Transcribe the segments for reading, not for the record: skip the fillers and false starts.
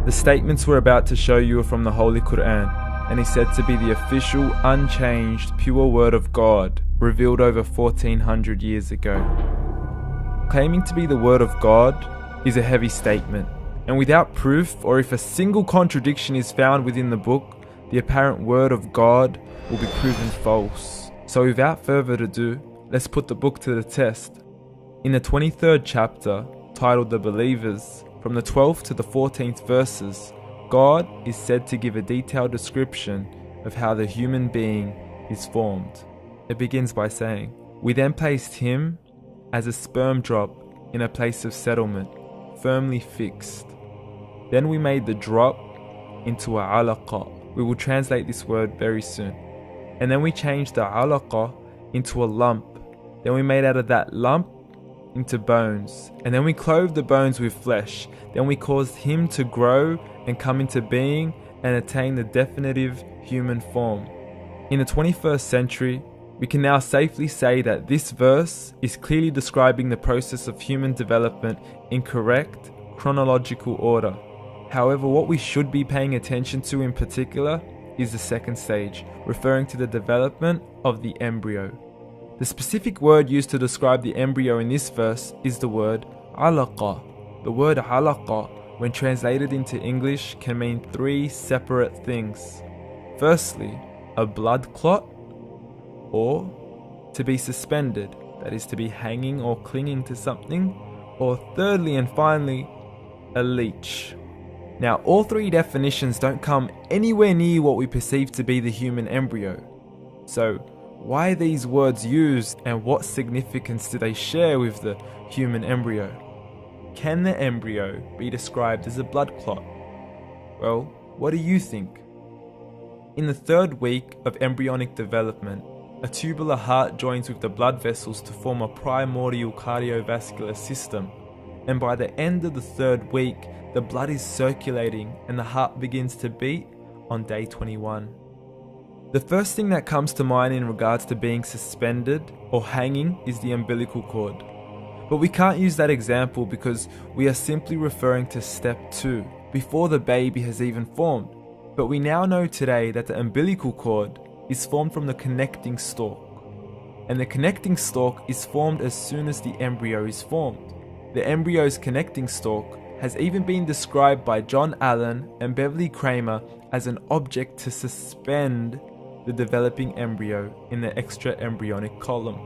The statements we're about to show you are from the Holy Quran, and is said to be the official, unchanged, pure word of God, revealed over 1400 years ago. Claiming to be the word of God is a heavy statement, and without proof, or if a single contradiction is found within the book, the apparent word of God will be proven false. So without further ado, let's put the book to the test. In the 23rd chapter, titled The Believers, from the 12th to the 14th verses, God is said to give a detailed description of how the human being is formed. It begins by saying, "We then placed him as a sperm drop in a place of settlement, firmly fixed. Then we made the drop into a alaqa." We will translate this word very soon. "And then we changed the alaqa into a lump. Then we made out of that lump into bones. And then we clothed the bones with flesh. Then we caused him to grow and come into being and attain the definitive human form." In the 21st century, we can now safely say that this verse is clearly describing the process of human development in correct chronological order. However, what we should be paying attention to in particular is the second stage, referring to the development of the embryo. The specific word used to describe the embryo in this verse is the word alaqa. The word alaqa, when translated into English, can mean three separate things. Firstly, a blood clot, or to be suspended, that is to be hanging or clinging to something, or thirdly and finally, a leech. Now, all three definitions don't come anywhere near what we perceive to be the human embryo. So, why are these words used, and what significance do they share with the human embryo? Can the embryo be described as a blood clot? Well, what do you think? In the 3rd week of embryonic development, a tubular heart joins with the blood vessels to form a primordial cardiovascular system, and by the end of the 3rd week, the blood is circulating and the heart begins to beat on day 21. The first thing that comes to mind in regards to being suspended or hanging is the umbilical cord. But we can't use that example because we are simply referring to step 2, before the baby has even formed. But we now know today that the umbilical cord is formed from the connecting stalk. And the connecting stalk is formed as soon as the embryo is formed. The embryo's connecting stalk has even been described by John Allen and Beverly Kramer as an object to suspend the developing embryo in the extra-embryonic column.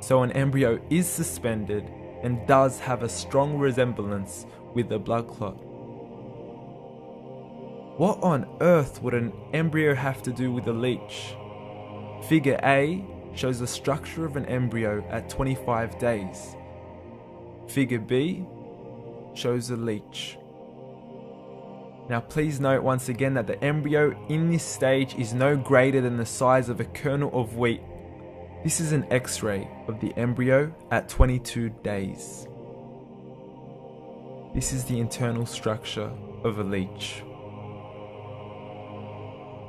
So an embryo is suspended and does have a strong resemblance with the blood clot. What on earth would an embryo have to do with a leech? Figure A shows the structure of an embryo at 25 days. Figure B shows a leech. Now please note once again that the embryo in this stage is no greater than the size of a kernel of wheat. This is an X-ray of the embryo at 22 days. This is the internal structure of a leech.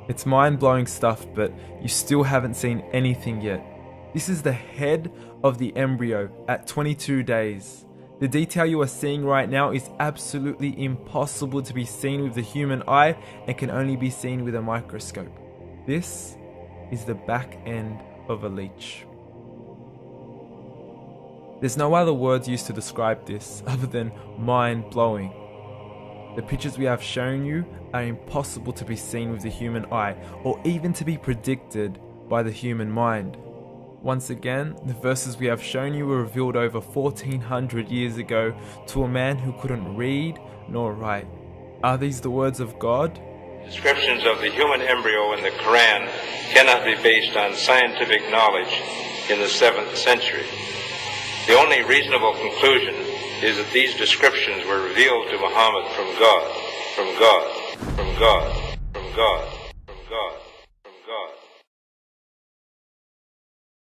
It's mind-blowing stuff, but you still haven't seen anything yet. This is the head of the embryo at 22 days. The detail you are seeing right now is absolutely impossible to be seen with the human eye and can only be seen with a microscope. This is the back end of a leech. There's no other words used to describe this other than mind-blowing. The pictures we have shown you are impossible to be seen with the human eye or even to be predicted by the human mind. Once again, the verses we have shown you were revealed over 1400 years ago to a man who couldn't read nor write. Are these the words of God? Descriptions of the human embryo in the Quran cannot be based on scientific knowledge in the 7th century. The only reasonable conclusion is that these descriptions were revealed to Muhammad from God, from God, from God, from God, from God.